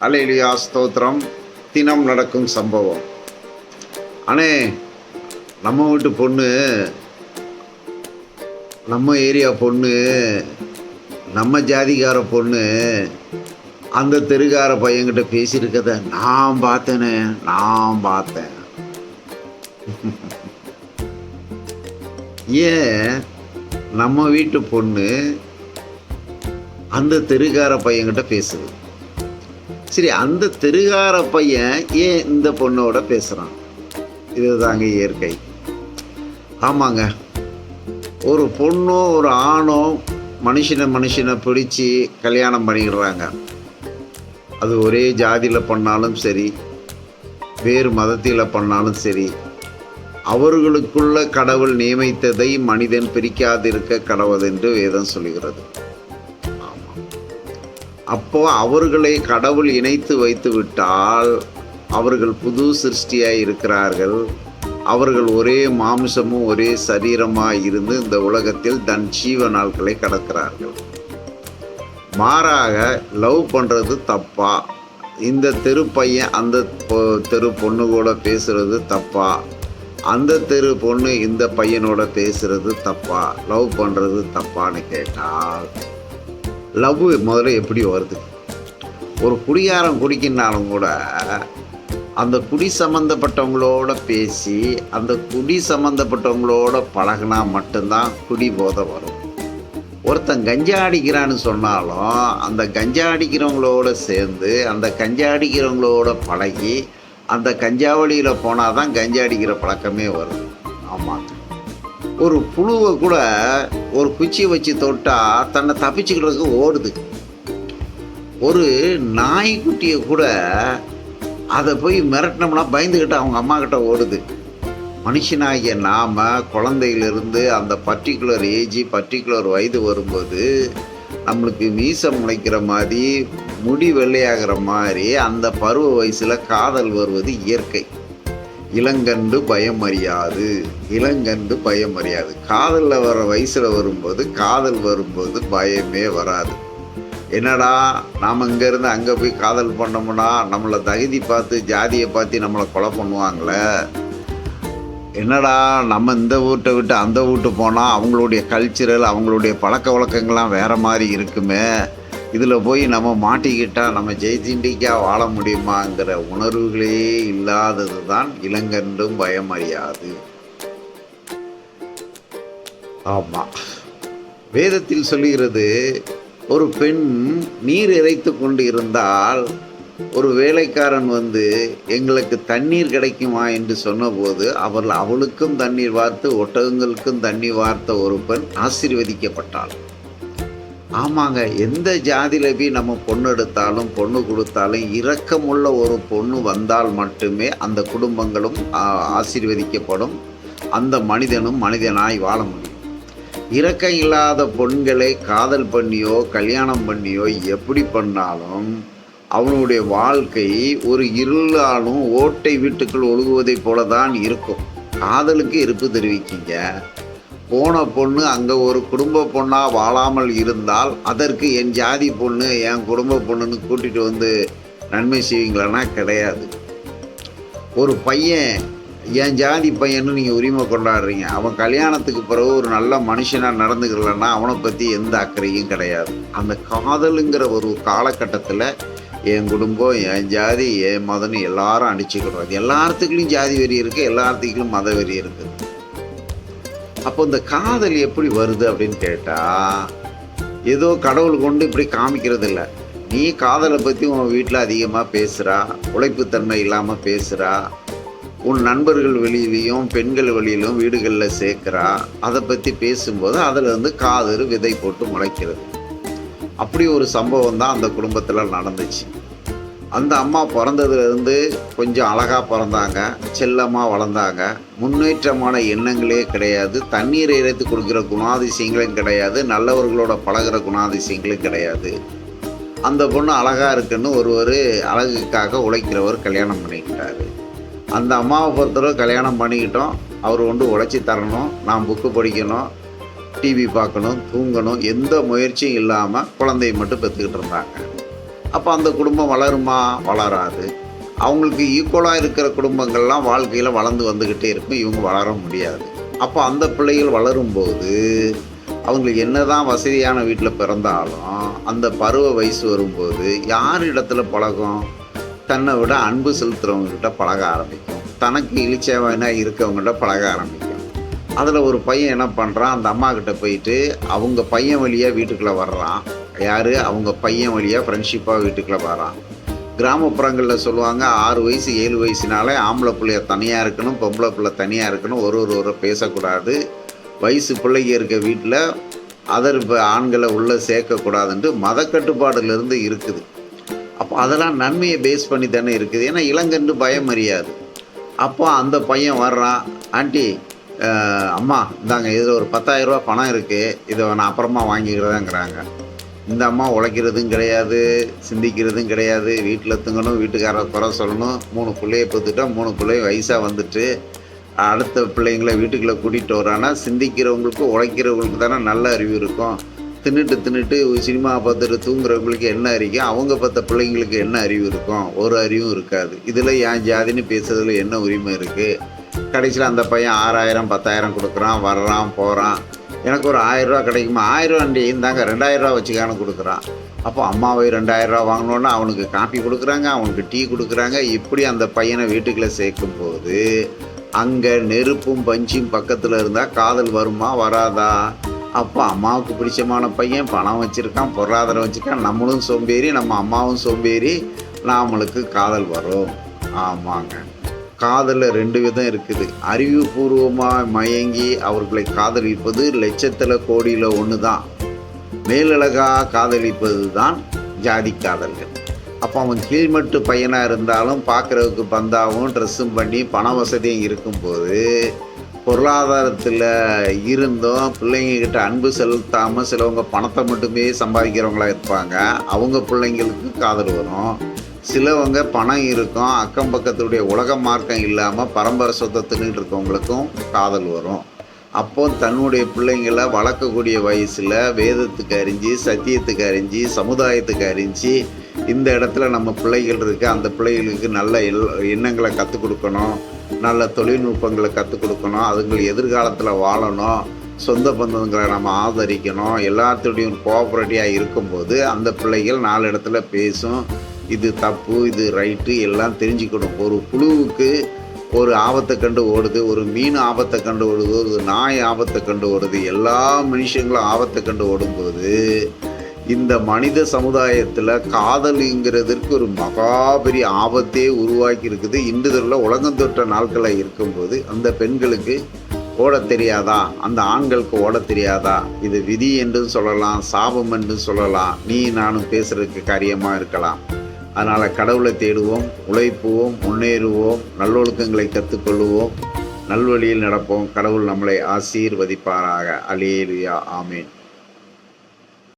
அல்லேலூயா ஸ்தோத்திரம். தினம் நடக்கும் சம்பவம். அண்ணே, நம்ம வீட்டு பொண்ணு, நம்ம ஏரியா பொண்ணு, நம்ம ஜாதிக்கார பொண்ணு அந்த தெருக்கார பையன்கிட்ட பேசியிருக்கத நான் பார்த்தேன். ஏன் நம்ம வீட்டு பொண்ணு அந்த தெருக்கார பையன்கிட்ட பேசுது? சரி, அந்த தெருக்கார பையன் ஏன் இந்த பொண்ணோட பேசுகிறான்? இதுதாங்க இயற்கை. ஆமாங்க, ஒரு பொண்ணோ ஒரு ஆணோ மனுஷனை பிடிச்சி கல்யாணம் பண்ணிடுறாங்க. அது ஒரே ஜாதியில் பண்ணாலும் சரி, வேறு மதத்தில் பண்ணாலும் சரி, அவர்களுக்குள்ள கடவுள் நியமித்ததை மனிதன் பிரிக்காதிருக்க கடவுள் என்று வேதம் சொல்கிறது. ஆமாம், அப்போ அவர்களை கடவுள் இணைத்து வைத்து விட்டால் அவர்கள் புது சிருஷ்டியாய் இருக்கிறார்கள். அவர்கள் ஒரே மாம்சமும் ஒரே சரீரமாக இருந்து இந்த உலகத்தில் தன் ஜீவ நாட்களை கடக்கிறார்கள். மாறாக லவ் பண்ணுறது தப்பா? இந்த தெரு பையன் அந்த தெரு பொண்ணு கூட பேசுறது தப்பா? அந்த தெரு பொண்ணு இந்த பையனோட பேசுறது தப்பா? லவ் பண்ணுறது தப்பான்னு கேட்டால், லவ் முதல்ல எப்படி வருது? ஒரு குடிகாரம் குடிக்கினாலும் கூட அந்த குடி சம்மந்தப்பட்டவங்களோட பேசி அந்த குடி சம்மந்தப்பட்டவங்களோட பழகினா மட்டும்தான் குடி போதை வரும். ஒருத்தன் கஞ்சா அடிக்கிறான்னு சொன்னாலும் அந்த கஞ்சா அடிக்கிறவங்களோட சேர்ந்து அந்த கஞ்சா அடிக்கிறவங்களோட பழகி அந்த கஞ்சா வழியில் போனால் தான் கஞ்சா அடிக்கிற பழக்கமே வருது. ஆமாங்க, ஒரு புழுவை கூட ஒரு குச்சியை வச்சு தொட்டால் தன்னை தப்பிச்சுக்கிறதுக்கு ஓடுது. ஒரு நாய்க்குட்டியை கூட அதை போய் மிரட்டினோம்னா பயந்துக்கிட்டு அவங்க அம்மா கிட்ட ஓடுது. மனுஷனாகிய நாம் குழந்தையிலிருந்து அந்த பர்டிகுலர் ஏஜ் பர்டிகுலர் வயது வரும்போது நம்மளுக்கு மீசம் முளைக்கிற மாதிரி முடி வெள்ளையாகிற மாதிரி அந்த பருவ வயசில் காதல் வருவது இயற்கை. இளங்கண்டு பயம் அறியாது. காதலில் வர வயசில் வரும்போது, காதல் வரும்போது பயமே வராது. என்னடா நாம் இங்கேருந்து அங்கே போய் காதல் பண்ணோம்னா நம்மளை தகுதி பார்த்து ஜாதியை பார்த்து நம்மளை கொலை பண்ணுவாங்களே. என்னடா நம்ம இந்த வீட்டை விட்டு அந்த வீட்டு போனால் அவங்களுடைய கல்ச்சுரல் அவங்களுடைய பழக்க வழக்கங்கள்லாம் வேறு மாதிரி இருக்குமே, இதில் போய் நம்ம மாட்டிக்கிட்டால் நம்ம ஜெய்திண்டிக்காக வாழ முடியுமாங்கிற உணர்வுகளே இல்லாதது தான் இளங்கண்டும் பயம் அறியாது. ஆமாம், வேதத்தில் சொல்லுகிறது, ஒரு பெண் நீர் இறைத்து கொண்டு இருந்தால் ஒரு வேலைக்காரன் வந்து எங்களுக்கு தண்ணீர் கிடைக்குமா என்று சொன்னபோது அவளுக்கும் தண்ணீர் வார்த்து ஒட்டகங்களுக்கும் தண்ணீர் வார்த்த ஒரு பெண் ஆசீர்வதிக்கப்பட்டாள். ஆமாங்க, எந்த ஜாதியில் போய் நம்ம பொண்ணு எடுத்தாலும் பொண்ணு கொடுத்தாலும் இரக்கமுள்ள ஒரு பொண்ணு வந்தால் மட்டுமே அந்த குடும்பங்களும் ஆசீர்வதிக்கப்படும், அந்த மனிதனும் மனிதனாய் வாழ முடியும். இரக்கம் இல்லாத பொண்களை காதல் பண்ணியோ கல்யாணம் பண்ணியோ எப்படி பண்ணாலும் அவனுடைய வாழ்க்கை ஒரு இருளாலும் ஓட்டை வீட்டுக்குள் ஒழுகுவதை போல தான் இருக்கும். காதலுக்கு இருப்பு தெரிவிக்கிங்க. போன பொண்ணு அங்கே ஒரு குடும்ப பொண்ணாக வாழாமல் இருந்தால் அதற்கு என் ஜாதி பொண்ணு என் குடும்ப பொண்ணுன்னு கூட்டிகிட்டு வந்து நன்மை செய்வீங்களான்னா கிடையாது. ஒரு பையன் என் ஜாதி பையன்னு நீங்கள் உரிமை கொண்டாடுறீங்க, அவன் கல்யாணத்துக்கு பிறகு ஒரு நல்ல மனுஷனாக நடந்துக்கலன்னா அவனை பற்றி எந்த அக்கறையும் கிடையாது. அந்த காதலுங்கிற ஒரு காலகட்டத்தில் என் குடும்பம் என் ஜாதி என் மதம்னு எல்லாரும் அடிச்சுக்கிடுறது. எல்லாத்துக்குள்ளேயும் ஜாதி வெறி இருக்குது, எல்லாத்துக்கும் மத வெறி இருக்குது. அப்போ இந்த காதல் எப்படி வருது அப்படின்னு கேட்டால், ஏதோ கடவுள் கொண்டு இப்படி காமிக்கிறது இல்லை. நீ காதலை பற்றி உன் வீட்டில் அதிகமாக பேசுகிறா, உழைப்புத்தன்மை இல்லாமல் பேசுகிறா, உன் நண்பர்கள் வெளியிலையும் பெண்கள் வெளியிலும் வீடுகளில் சேர்க்குறா, அதை பற்றி பேசும்போது அதில் வந்து காதல் விதை போட்டு முளைக்கிறது. அப்படி ஒரு சம்பவம் தான் அந்த குடும்பத்தில் நடந்துச்சு. அந்த அம்மா பிறந்ததுலேருந்து கொஞ்சம் அழகாக பிறந்தாங்க, செல்லமாக வளர்ந்தாங்க. முன்னேற்றமான எண்ணங்களே கிடையாது, தண்ணீரை இறைத்து கொடுக்குற குணாதிசயங்களும் கிடையாது, நல்லவர்களோட பழகிற குணாதிசயங்களும் கிடையாது. அந்த பொண்ணு அழகாக இருக்குன்னு ஒருவர் அழகுக்காக உழைக்கிறவர் கல்யாணம் பண்ணிக்கிட்டாரு. அந்த அம்மாவை பொறுத்தவரை கல்யாணம் பண்ணிக்கிட்டோம், அவர் கொண்டு உழைச்சி தரணும், நான் புக்கு படிக்கணும், டிவி பார்க்கணும், தூங்கணும், எந்த முயற்சியும் இல்லாமல் குழந்தையை மட்டும் பெற்றுக்கிட்டு இருந்தாங்க. அப்போ அந்த குடும்பம் வளருமா? வளராது. அவங்களுக்கு ஈக்குவலாக இருக்கிற குடும்பங்கள்லாம் வாழ்க்கையில் வளர்ந்து வந்துக்கிட்டே இருக்கும். இவங்க வளர முடியாது. அப்போ அந்த பிள்ளைகள் வளரும்போது அவங்களுக்கு என்னதான் வசதியான வீட்டில் பிறந்தாலும் அந்த பருவ வயசு வரும்போது யார் இடத்துல பழகும்? தன்னை விட அன்பு செலுத்துகிறவங்ககிட்ட பழக ஆரம்பிக்கும். தனக்கு இழிச்சவனாக இருக்கவங்ககிட்ட பழக ஆரம்பிக்கும். அதில் ஒரு பையன் என்ன பண்ணுறான்? அந்த அம்மா கிட்ட போயிட்டு அவங்க பையன் வழியாக வீட்டுக்குள்ளே வர்றான். யார்? அவங்க பையன் வழியாக ஃப்ரெண்ட்ஷிப்பாக வீட்டுக்குள்ளே வர்றான். கிராமப்புறங்களில் சொல்லுவாங்க 6 வயசு 7 வயசுனாலே ஆம்பளை பிள்ளைய தனியாக இருக்கணும், பொம்பளை பிள்ளை தனியாக இருக்கணும், ஒரு பேசக்கூடாது, வயசு பிள்ளைங்க இருக்க வீட்டில் ஆண்களை உள்ளே சேர்க்கக்கூடாதுன்ட்டு மத கட்டுப்பாடுலேருந்து இருக்குது. அப்போ அதெல்லாம் நன்மையை பேஸ் பண்ணி தானே இருக்குது. ஏன்னா இளங்கன்று பயம் அறியாது. அப்போ அந்த பையன் வர்றான், ஆண்டி அம்மா இந்தாங்க இதில் ஒரு 10,000 ரூபா பணம் இருக்குது, இதை நான் அப்புறமா வாங்கிக்கிறதாங்கிறாங்க. இந்த அம்மா உழைக்கிறதும் கிடையாது, சிந்திக்கிறதும் கிடையாது. வீட்டில் தூங்கணும், வீட்டுக்கார குறை சொல்லணும், 3 பிள்ளைய பெற்றுட்டா 3 பிள்ளைய வயசாக வந்துட்டு அடுத்த பிள்ளைங்களை வீட்டுக்குள்ளே கூட்டிகிட்டு வரானா. சிந்திக்கிறவங்களுக்கு உழைக்கிறவங்களுக்கு தானே நல்ல அறிவு இருக்கும். தின்னுட்டு சினிமா பார்த்துட்டு தூங்குறவங்களுக்கு என்ன அறிக்கும்? அவங்க பார்த்த பிள்ளைங்களுக்கு என்ன அறிவு இருக்கும்? ஒரு அறிவும் இருக்காது. இதில் என் ஜாதின்னு பேசுறதுல என்ன உரிமை இருக்குது? கடைசியில் அந்த பையன் 6,000 10,000 கொடுக்குறான், வர்றான் போகிறான். எனக்கு ஒரு 1,000 ரூபா கிடைக்குமா? 1000 ரூபாண்டி இந்தாங்க 2,000 ரூபா வச்சுக்கான்னு கொடுக்குறான். அப்போ அம்மாவை 2,000 ரூபா வாங்கினோன்னா அவனுக்கு காப்பி கொடுக்குறாங்க, அவனுக்கு டீ கொடுக்குறாங்க. இப்படி அந்த பையனை வீட்டுக்குள்ளே சேர்க்கும்போது அங்கே நெருப்பும் பஞ்சும் பக்கத்தில் இருந்தால் காதல் வருமா? வராதா? அப்போ அம்மாவுக்கு பிடிச்சமான பையன் பணம் வச்சுருக்கான், பொருளாதாரம் வச்சுருக்கான், நம்மளும் சோம்பேறி, நம்ம அம்மாவும் சோம்பேறி, நாமளுக்கு காதல் வரும். ஆமாங்க, காதலில் 2 விதம் இருக்குது. அறிவுபூர்வமாக மயங்கி அவர்களை காதலிப்பது லட்சத்தில் கோடியில் 1 தான். மேலழகாக காதலிப்பது தான் ஜாதி காதல்கள். அப்போ அவன் கீழ்மட்டு பையனாக இருந்தாலும் பார்க்குறதுக்கு பந்தாவும் ட்ரெஸ்ஸும் பண்ணி பண வசதியும் இருக்கும்போது பொருளாதாரத்தில் இருந்தும் பிள்ளைங்கக்கிட்ட அன்பு செலுத்தாமல் சிலவங்க பணத்தை மட்டுமே சம்பாதிக்கிறவங்களாக இருப்பாங்க. அவங்க பிள்ளைங்களுக்கு காதல் வரும். சிலவங்க பணம் இருக்கும், அக்கம் பக்கத்துடைய உலக மார்க்கம் இல்லாமல் பரம்பரை சொத்தை தின்னுட்டு இருக்கவங்களுக்கும் காதல் வரும். அப்போ தன்னுடைய பிள்ளைங்களை வளர்க்கக்கூடிய வயசில் வேதத்துக்கு அறிஞ்சு, சத்தியத்துக்கு அறிஞ்சு, சமுதாயத்துக்கு அறிஞ்சு, இந்த இடத்துல நம்ம பிள்ளைகள் இருக்குது, அந்த பிள்ளைகளுக்கு நல்ல எண்ணங்களை கற்றுக் கொடுக்கணும், நல்ல தொழில்நுட்பங்களை கற்றுக் கொடுக்கணும், அதுங்களை எதிர்காலத்தில் வாழணும், சொந்த பந்தங்களை நம்ம ஆதரிக்கணும், எல்லாத்துடையும் கோஆப்ரேட்டிவாக இருக்கும்போது அந்த பிள்ளைகள் 4 இடத்துல பேசும். இது தப்பு, இது ரைட்டு எல்லாம் தெரிஞ்சுக்கணும். ஒரு புழுவுக்கு ஒரு ஆபத்தை கண்டு ஓடுது, ஒரு மீன் ஆபத்தை கண்டு ஓடுது, ஒரு நாய் ஆபத்தை கண்டு ஓடுது, எல்லா மனுஷங்களும் ஆபத்தை கண்டு ஓடும்போது இந்த மனித சமுதாயத்தில் காதலுங்கிறதுக்கு ஒரு மகாபெரிய ஆபத்தே உருவாக்கி இருக்குது. இன்றுதல்ல உலகந்தொற்ற நாட்களில் இருக்கும்போது அந்த பெண்களுக்கு ஓட தெரியாதா? அந்த ஆண்களுக்கு ஓட தெரியாதா? இது விதி என்றும் சொல்லலாம், சாபம் என்றும் சொல்லலாம், நீ நானும் பேசுறதுக்கு காரியமாக இருக்கலாம். அதனால் கடவுளை தேடுவோம், உழைப்புவோம், முன்னேறுவோம், நல்லொழுக்கங்களை கற்றுக்கொள்ளுவோம், நல்வழியில் நடப்போம். கடவுள் நம்மளை ஆசீர்வதிப்பாராக. அல்லேலூயா, ஆமேன்.